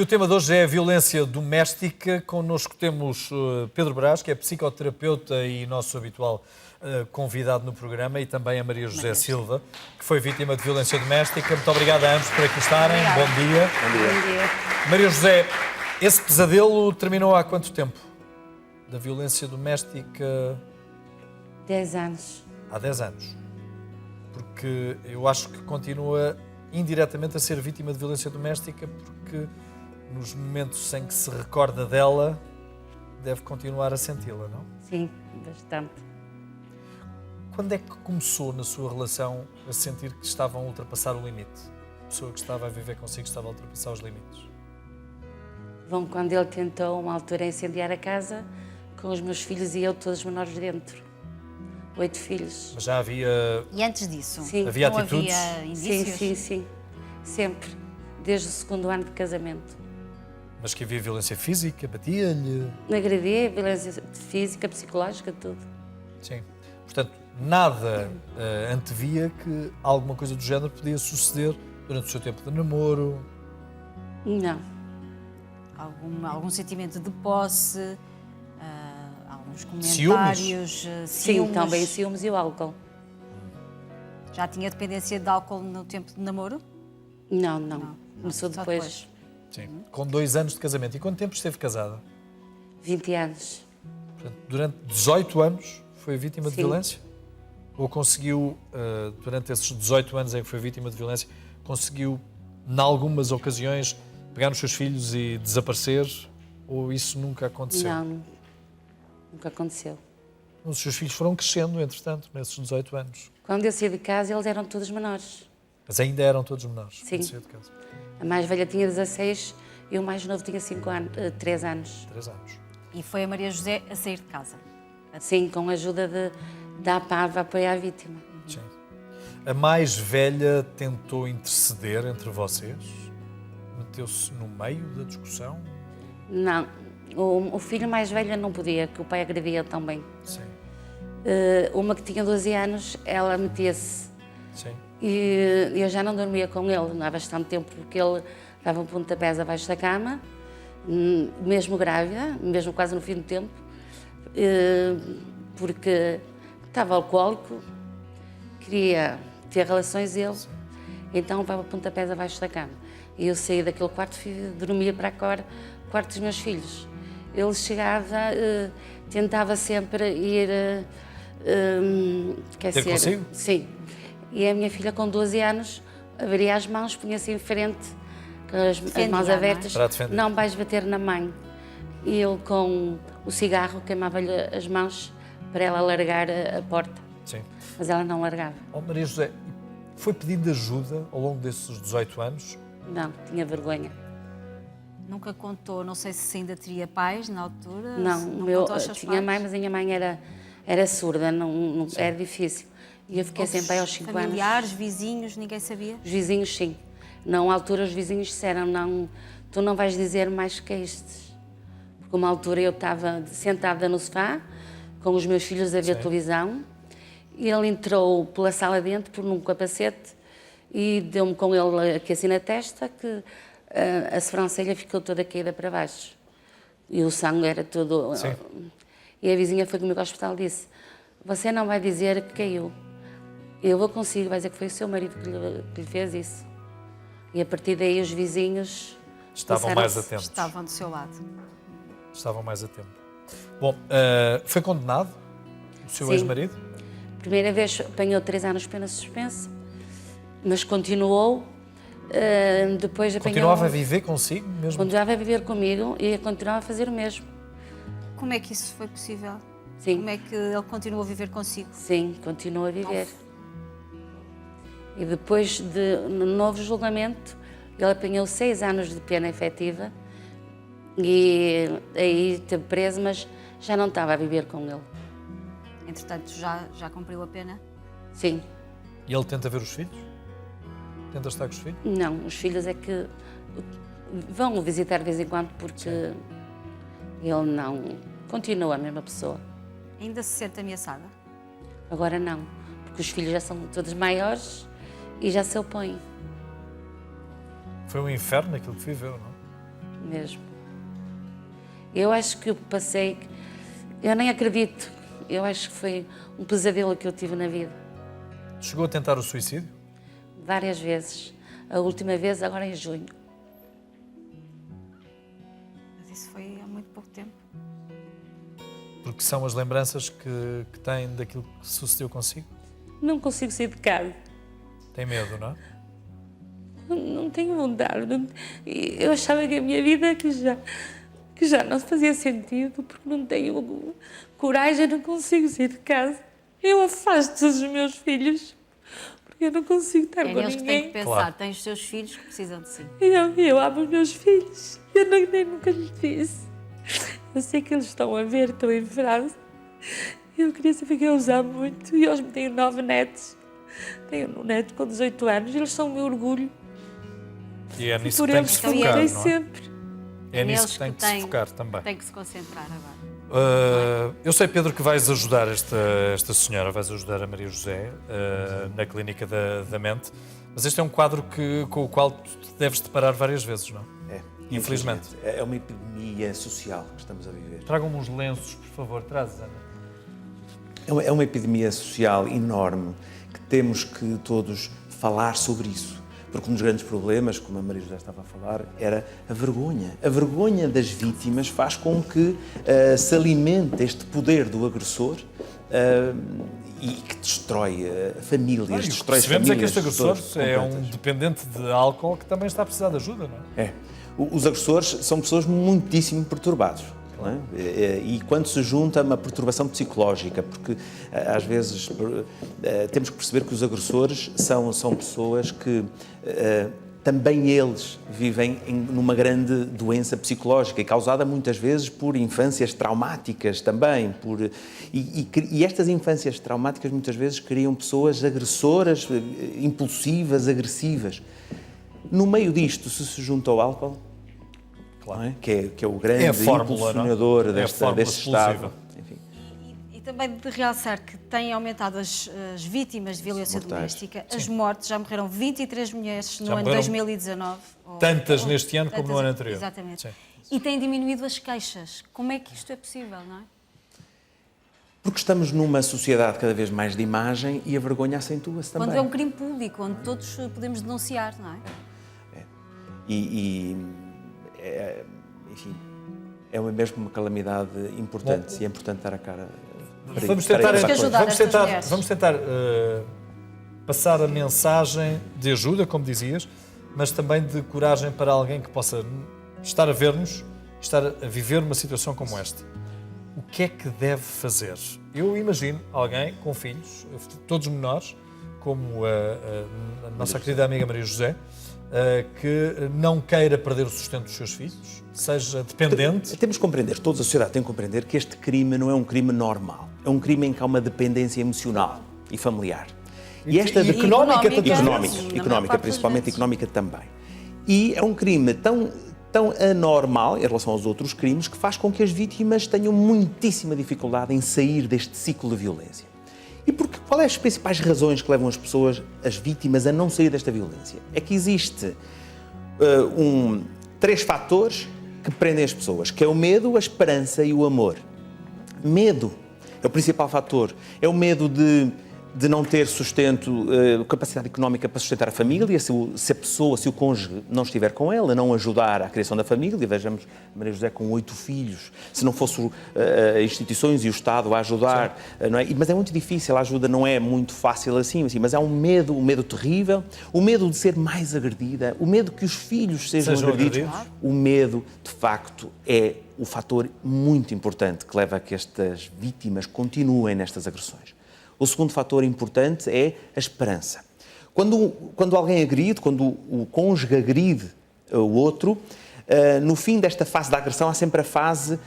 o tema de hoje é a violência doméstica. Connosco temos Pedro Brás, que é psicoterapeuta e nosso habitual convidado no programa, e também a Maria José Silva, que foi vítima de violência doméstica. Muito obrigado a ambos por aqui estarem. Obrigada. Bom dia. Bom dia. Maria José, esse pesadelo terminou há quanto tempo? Da violência doméstica? 10 anos. Há 10 anos. Porque eu acho que continua indiretamente a ser vítima de violência doméstica, porque nos momentos em que se recorda dela, deve continuar a senti-la, não? Sim, bastante. Quando é que começou na sua relação a sentir que estavam a ultrapassar o limite? A pessoa que estava a viver consigo estava a ultrapassar os limites? Bom, quando ele tentou, uma altura, incendiar a casa, com os meus filhos e eu, todos menores dentro. 8 filhos. Mas já havia... E antes disso? Sim. Havia Não atitudes? havia indícios? Sim. Sempre. Desde o 2º ano de casamento. Mas que havia violência física, batia-lhe? Agredia, violência física, psicológica, tudo. Sim. Portanto, nada antevia que alguma coisa do género podia suceder durante o seu tempo de namoro? Não. Algum sentimento de posse? Alguns Ciúmes? comentários? Sim, também ciúmes e o álcool. Já tinha dependência de álcool no tempo de namoro? Não. Começou só depois. Sim. Com 2 anos de casamento. E quanto tempo esteve casada? 20 anos. Portanto, durante 18 anos foi vítima de Sim. violência? Ou conseguiu, durante esses 18 anos em que foi vítima de violência, conseguiu, em algumas ocasiões, pegar nos seus filhos e desaparecer? Ou isso nunca aconteceu? Não. Nunca aconteceu. Os seus filhos foram crescendo, entretanto, nesses 18 anos. Quando eu saí de casa, eles eram todos menores. Mas ainda eram todos menores. Sim. quando saiu de casa. A mais velha tinha 16 e o mais novo tinha 3 anos. 3 anos. E foi a Maria José a sair de casa? Sim, com a ajuda da APAV a apoiar a vítima. Sim. A mais velha tentou interceder entre vocês? Meteu-se no meio da discussão? Não, o filho mais velho não podia, que o pai agredia também. Sim. Uma que tinha 12 anos, ela metia-se. Sim. E eu já não dormia com ele há bastante tempo, porque ele dava pontapés abaixo da cama, mesmo grávida, mesmo quase no fim do tempo, porque estava alcoólico, queria ter relações ele, então levava pontapés abaixo da cama. E eu saí daquele quarto e dormia para agora, o quarto dos meus filhos. Ele chegava, tentava sempre ir... Ter consigo? Sim. E a minha filha, com 12 anos, abria as mãos, punha-se em frente, com as mãos abertas. Para defender. Não vais bater na mãe. E ele, com o cigarro, queimava-lhe as mãos para ela largar a porta. Sim. Mas ela não largava. Oh, Maria José, foi pedindo ajuda ao longo desses 18 anos? Não, tinha vergonha. Nunca contou, não sei se ainda teria pais na altura? Não, se o meu contou aos seus tinha pais? mãe, mas a minha mãe era surda, não era difícil. E eu fiquei sempre aí aos 5 anos. Familiares, vizinhos, ninguém sabia? Os vizinhos, sim. Não, à altura os vizinhos disseram, não, tu não vais dizer mais que estes. Porque uma altura eu estava sentada no sofá, com os meus filhos a ver televisão, e ele entrou pela sala dentro, por um capacete, e deu-me com ele aqui assim na testa, que a sobrancelha ficou toda caída para baixo. E o sangue era todo... Sim. E a vizinha foi comigo ao hospital e disse, você não vai dizer que caiu. Eu vou consigo, vai dizer que foi o seu marido que lhe fez isso. E a partir daí os vizinhos... Estavam mais atentos. Estavam do seu lado. Estavam mais atentos. Bom, foi condenado o seu Sim. ex-marido? Primeira vez apanhou 3 anos de pena suspensa, mas continuou. Depois apanhou... Continuava a viver consigo mesmo? Continuava a viver comigo e continuava a fazer o mesmo. Como é que isso foi possível? Sim. Como é que ele continuou a viver consigo? Sim, continuou a viver. E depois, no novo julgamento, ele apanhou 6 anos de pena efetiva e aí esteve preso, mas já não estava a viver com ele. Entretanto, já cumpriu a pena? Sim. E ele tenta ver os filhos? Tenta estar com os filhos? Não, os filhos é que vão o visitar de vez em quando porque ele não... Continua a mesma pessoa. Ainda se sente ameaçada? Agora não, porque os filhos já são todos maiores e já se opõem. Foi um inferno aquilo que viveu, não? mesmo. Eu acho que eu passei, eu nem acredito, eu acho que foi um pesadelo que eu tive na vida. Chegou a tentar o suicídio? Várias vezes. A última vez agora em junho. Mas isso foi há muito pouco tempo. Porque são as lembranças que tem daquilo que sucedeu consigo? Não consigo sair de casa. Tem medo, não é? Não tenho vontade. Eu achava que a minha vida que já não fazia sentido, porque não tenho coragem, não consigo sair de casa. Eu afasto os meus filhos, porque eu não consigo estar com neles que têm que ninguém. pensar. Claro. Tens os teus filhos que precisam de si. Eu amo os meus filhos. Eu nem nunca lhes disse. Eu sei que eles estão a ver, estão em França. Eu queria saber que eu os amo muito. E hoje tenho 9 netos. Tenho um neto com 18 anos. Eles são o meu orgulho. E é nisso Por que tem que eles se focar, lutarei não é? sempre. É nisso neles que tem que que se têm- focar também. Tem que se concentrar agora. Eu sei, Pedro, que vais ajudar esta senhora, vais ajudar a Maria José na Clínica da Mente, mas este é um quadro com o qual tu te deves deparar várias vezes, não? É, Infelizmente. É uma epidemia social que estamos a viver. Tragam-me uns lenços, por favor, trazes, Ana. É uma epidemia social enorme que temos que todos falar sobre isso. Porque um dos grandes problemas, como a Maria José estava a falar, era a vergonha. A vergonha das vítimas faz com que se alimente este poder do agressor e que destrói famílias, E o que destrói percebemos é que famílias. este agressor pessoas é um completas. dependente de álcool que também está a precisar de ajuda, não é? É. Os agressores são pessoas muitíssimo perturbados. Não é? E quando se junta uma perturbação psicológica, porque às vezes temos que perceber que os agressores são pessoas que também eles vivem numa grande doença psicológica e causada muitas vezes por infâncias traumáticas também. E estas infâncias traumáticas muitas vezes criam pessoas agressoras, impulsivas, agressivas. No meio disto, se junta o álcool, Claro. não é? Que é o grande É a fórmula, impulsionador não é? É a fórmula deste explosiva. estado. Enfim, E também de realçar que têm aumentado as vítimas de violência Mortais. doméstica, as mortes, já morreram 23 mulheres no Já ano morreram 2019. tantas neste ano como no ano anterior. Exatamente. Sim. E têm diminuído as queixas. Como é que isto é possível, não é? porque estamos numa sociedade cada vez mais de imagem e a vergonha acentua-se também. Quando é um crime público, onde todos podemos denunciar, não é? Enfim, é mesmo uma calamidade importante e é importante dar a cara para Vamos para tentar, essa que coisa. ajudar estas mulheres. vamos tentar passar a mensagem de ajuda, como dizias, mas também de coragem para alguém que possa estar a ver-nos, estar a viver uma situação como esta. O que é que deve fazer? Eu imagino alguém com filhos, todos menores, como a nossa querida amiga Maria José, que não queira perder o sustento dos seus filhos, seja dependente. Temos que compreender, toda a sociedade tem que compreender que este crime não é um crime normal. É um crime em que há uma dependência emocional e familiar. E económica também. Económica, principalmente económica também. E é um crime tão anormal em relação aos outros crimes que faz com que as vítimas tenham muitíssima dificuldade em sair deste ciclo de violência. E qual é as principais razões que levam as vítimas a não sair desta violência? É que existe 3 fatores que prendem as pessoas, que é o medo, a esperança e o amor. Medo é o principal fator. É o medo de não ter sustento, capacidade económica para sustentar a família, se a pessoa, se o cônjuge não estiver com ela, não ajudar à criação da família. Vejamos Maria José com 8 filhos, se não fossem instituições e o Estado a ajudar, não é? Mas é muito difícil, a ajuda não é muito fácil assim, mas há um medo terrível, o medo de ser mais agredida, o medo que os filhos sejam agredidos. O medo, de facto, é o fator muito importante que leva a que estas vítimas continuem nestas agressões. O segundo fator importante é a esperança. Quando alguém agride, quando o cônjuge agride o outro, no fim desta fase da agressão há sempre a fase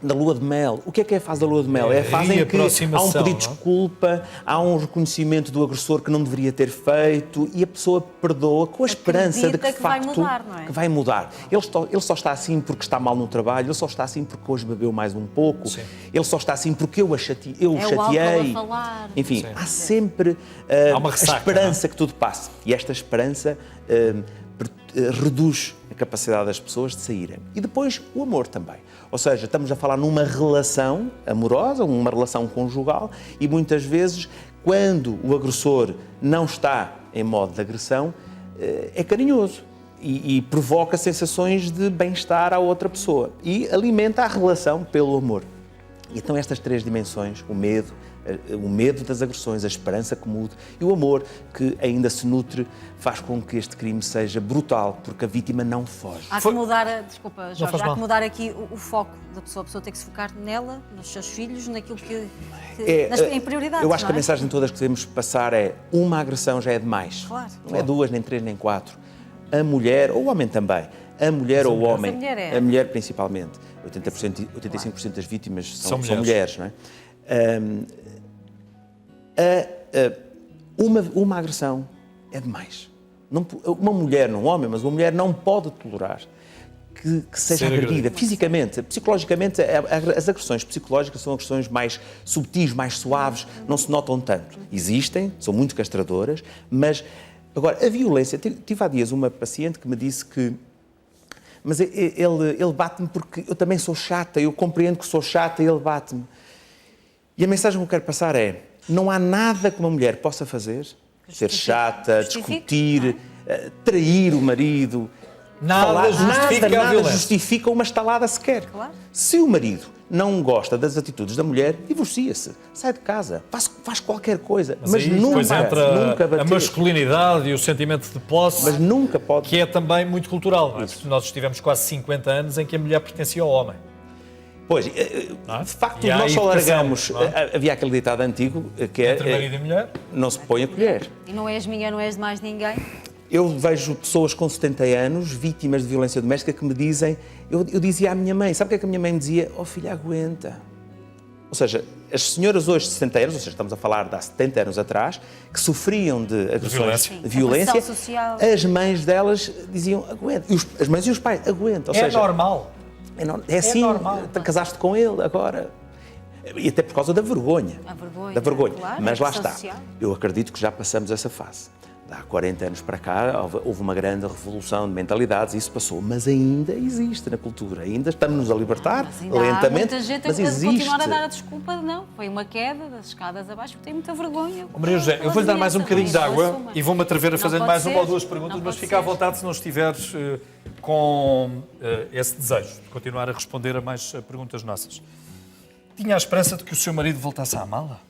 da lua de mel. O que é a fase da lua de mel? É a fase em que há um pedido de desculpa, há um reconhecimento do agressor que não deveria ter feito e a pessoa perdoa com a esperança de que, de facto, vai mudar, não é? que vai mudar. Ele só está assim porque está mal no trabalho, ele só está assim porque hoje bebeu mais um pouco, Sim. Ele só está assim porque eu o chateei. O álcool a falar. Enfim, Sim. há sempre Há uma a ressaca, esperança que tudo passe. E esta esperança reduz a capacidade das pessoas de saírem. E depois o amor também. Ou seja, estamos a falar numa relação amorosa, uma relação conjugal, e muitas vezes, quando o agressor não está em modo de agressão, é carinhoso e provoca sensações de bem-estar à outra pessoa e alimenta a relação pelo amor. E então estas três dimensões, o medo das agressões, a esperança que mude e o amor que ainda se nutre, faz com que este crime seja brutal, porque a vítima não foge. Há que mudar, desculpa, Jorge, faz há mal. que mudar aqui o foco da pessoa. A pessoa tem que se focar nela, nos seus filhos, naquilo em prioridades. Eu acho que a não é? mensagem todas que devemos passar é: uma agressão já é demais. Claro. Não é duas, nem três, nem quatro. A mulher, ou o homem também, a mulher ou o homem, a mulher principalmente, 85% das vítimas são mulheres, não é? Uma agressão é demais. Uma mulher, não um homem, mas uma mulher não pode tolerar que seja agredida fisicamente, psicologicamente. As agressões psicológicas são agressões mais subtis, mais suaves, não se notam tanto. Existem, são muito castradoras, mas agora a violência. Tive há dias uma paciente que me disse que mas ele bate-me porque eu também sou chata, eu compreendo que sou chata e ele bate-me. E a mensagem que eu quero passar é: não há nada que uma mulher possa fazer, ser chata, discutir, trair o marido, Nada justifica uma estalada sequer. Claro. Se o marido não gosta das atitudes da mulher, divorcia-se, sai de casa, faz qualquer coisa, mas aí depois nunca entra bater. a masculinidade e o sentimento de posse, Mas nunca pode. que é também muito cultural. Não é? Porque nós estivemos quase 50 anos em que a mulher pertencia ao homem. Pois, de facto, E há nós só educação, largamos. não é? Havia aquele ditado antigo que é: Entre marido e mulher. não se põe a colher. E não és minha, não és de mais ninguém. Eu vejo pessoas com 70 anos, vítimas de violência doméstica, que me dizem... Eu dizia à minha mãe, sabe o que é que a minha mãe me dizia? Oh, filha, aguenta. Ou seja, as senhoras hoje de 60 anos, ou seja, estamos a falar de há 70 anos atrás, que sofriam de agressões, de violência, A pressão social. as mães delas diziam, aguenta. As mães e os pais, aguenta. Ou seja, Normal. é assim, normal. casaste com ele agora. E até por causa da vergonha. A vergonha, Da vergonha. claro, Mas a lá pressão está. social. Eu acredito que já passamos essa fase. Há 40 anos para cá houve uma grande revolução de mentalidades e isso passou. Mas ainda existe na cultura. Ainda estamos-nos a libertar, Mas ainda há lentamente, muita gente mas a existe. continuar a dar a desculpa de não. Foi uma queda das escadas abaixo porque tem muita vergonha. Maria José, eu vou-lhe dar mais um bocadinho de água e vou-me atrever a fazer Não mais pode uma ou ser. duas perguntas, Não mas pode fica à ser. vontade se não estiveres com esse desejo de continuar a responder a mais perguntas nossas. Tinha a esperança de que o seu marido voltasse à amá-la?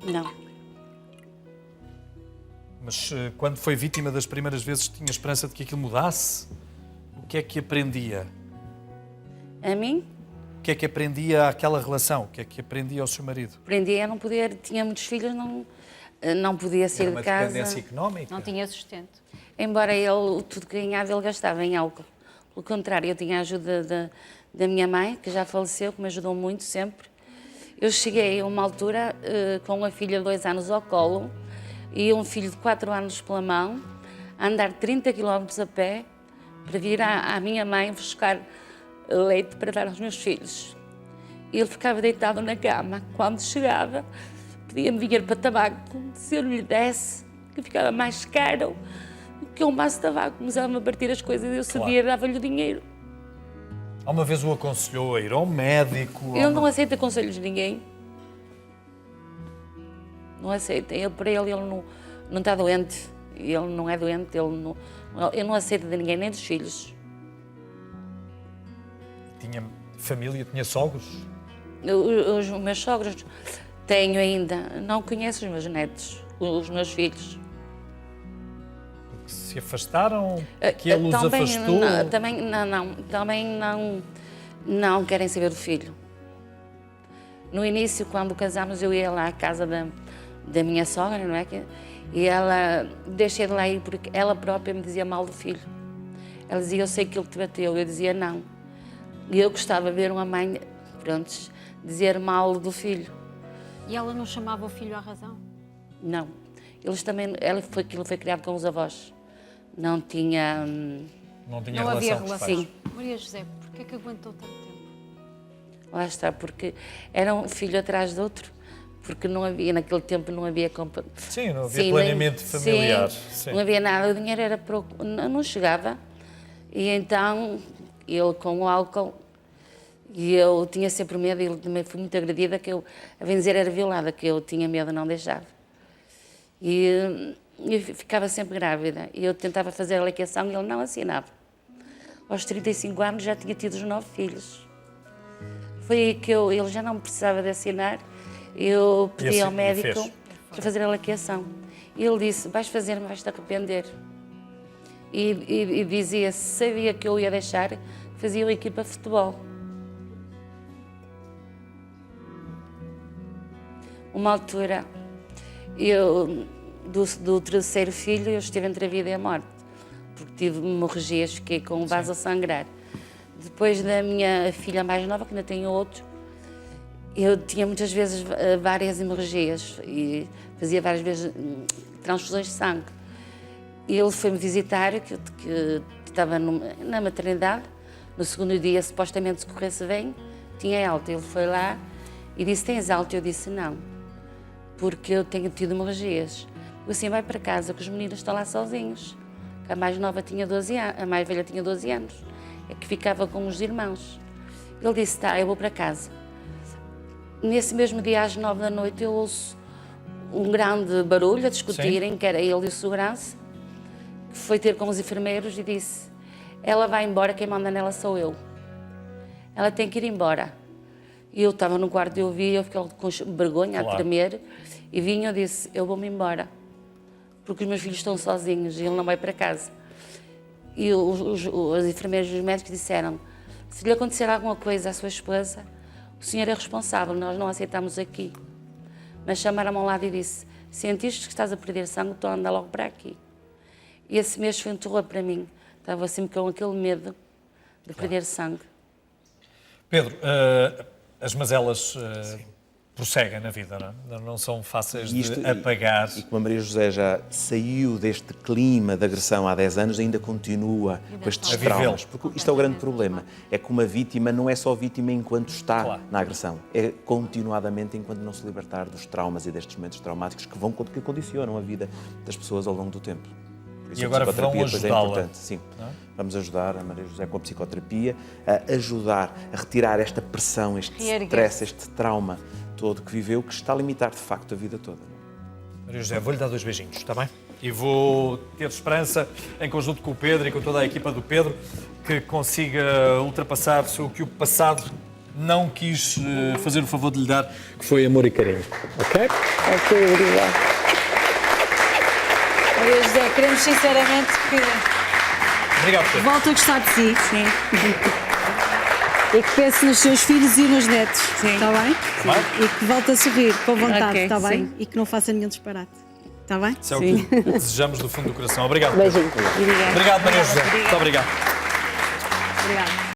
Não. Mas quando foi vítima das primeiras vezes, tinha esperança de que aquilo mudasse? O que é que aprendia? A mim, O que é que aprendia àquela relação? O que é que aprendia ao seu marido? aprendi a não poder, tinha muitos filhos, não podia sair de casa. dependência económica? Não tinha sustento. Embora ele, tudo que ganhava, ele gastava em álcool. Pelo contrário, eu tinha a ajuda da minha mãe, que já faleceu, que me ajudou muito sempre. Eu cheguei a uma altura com uma filha de 2 anos ao colo e um filho de 4 anos pela mão, a andar 30 km a pé para vir à minha mãe buscar leite para dar aos meus filhos. Ele ficava deitado na cama. Quando chegava, pedia-me dinheiro para tabaco. Se eu não lhe desse, que ficava mais caro do que um maço de tabaco. Começava-me a partir as coisas e eu sabia, dava-lhe o dinheiro. Alguma vez o aconselhou a ir ao médico? Ele não aceita conselhos de ninguém. Não aceita. Para ele não está doente. Ele não é doente. Ele não aceita de ninguém, nem dos filhos. Tinha família, tinha sogros? Os meus sogros tenho ainda. Não conheço os meus netos, os meus filhos. Que se afastaram? Que ele os Também afastou? Também não querem saber do filho. No início, quando casámos, eu ia lá à casa da minha sogra, não é? E ela, deixei de lá ir porque ela própria me dizia mal do filho. Ela dizia, eu sei que ele te bateu. Eu dizia, não. E eu gostava de ver uma mãe, pronto, dizer mal do filho. E ela não chamava o filho à razão? Não. Eles também, ele foi criado com os avós. Não tinha... Não tinha Não relação havia com os relação. pais. Sim. Maria José, porquê é que aguentou tanto tempo? Lá está, porque era um filho atrás de outro. Porque não havia, naquele tempo não havia... Sim, não havia planeamento familiar. Sim, não havia nada. O dinheiro era pouco, não chegava. E então, ele com o álcool, e eu tinha sempre medo, ele também foi muito agredida, que eu, a bem dizer, era violada, que eu tinha medo, não deixava. E eu ficava sempre grávida, e eu tentava fazer a ligação e ele não assinava. Aos 35 anos já tinha tido os 9 filhos. Foi aí que ele já não precisava de assinar, eu pedi ao médico para fazer a laqueação. E ele disse, vais fazer, mas vais-te arrepender. E dizia, se sabia que eu ia deixar, fazia uma equipa de futebol. Uma altura, eu, do terceiro filho, eu estive entre a vida e a morte, porque tive hemorragias, fiquei com o vaso a sangrar. Depois da minha filha mais nova, que ainda tenho outro, eu tinha muitas vezes várias hemorragias e fazia várias vezes transfusões de sangue. Ele foi-me visitar, que estava na maternidade, no segundo dia, supostamente, se corresse bem, tinha alta. Ele foi lá e disse, tens alta? Eu disse, não, porque eu tenho tido hemorragias. Eu assim, vai para casa, que os meninos estão lá sozinhos. A mais nova tinha 12 anos, a mais velha tinha 12 anos, é que ficava com os irmãos. Ele disse, tá, eu vou para casa. Nesse mesmo dia, às 9 da noite, eu ouço um grande barulho a discutirem, sim, que era ele e o segurança, que foi ter com os enfermeiros e disse, ela vai embora, quem manda nela sou eu. Ela tem que ir embora. E eu estava no quarto e eu vi, eu fiquei com vergonha, a tremer, e vinha, eu disse, eu vou-me embora, porque os meus filhos estão sozinhos e ele não vai para casa. E os enfermeiros e os médicos disseram, se lhe acontecer alguma coisa à sua esposa, o senhor é responsável, nós não aceitamos aqui. Mas chamaram-me ao lado e disse, sentiste que estás a perder sangue, estou a andar logo para aqui. E esse mês foi um terror para mim. Estava assim com aquele medo de perder sangue. Pedro, as mazelas prosseguem na vida, não é? Não são fáceis de apagar. E como a Maria José já saiu deste clima de agressão há 10 anos, ainda continua com estes traumas. Porque isto é o grande problema. É que uma vítima não é só vítima enquanto está na agressão. É continuadamente enquanto não se libertar dos traumas e destes momentos traumáticos que condicionam a vida das pessoas ao longo do tempo. E agora vão ajudá-la. Sim, vamos ajudar a Maria José com a psicoterapia, a ajudar a retirar esta pressão, este stress, este trauma todo que viveu, que está a limitar de facto a vida toda. Maria José, vou-lhe dar 2 beijinhos, está bem? E vou ter esperança, em conjunto com o Pedro e com toda a equipa do Pedro, que consiga ultrapassar o que o passado não quis fazer o favor de lhe dar, que foi amor e carinho. Ok? Ok, obrigado. Maria José, queremos sinceramente que Obrigado, Pedro. volte a gostar de si. Sim. E que pense nos seus filhos e nos netos. Sim. Está bem? Sim. E que volte a sorrir com vontade, está bem? Sim. E que não faça nenhum disparate. Está bem? Isso é o que desejamos do fundo do coração. Obrigado, Beijinho. Pedro. Obrigado, Maria José. Muito obrigado. Obrigada.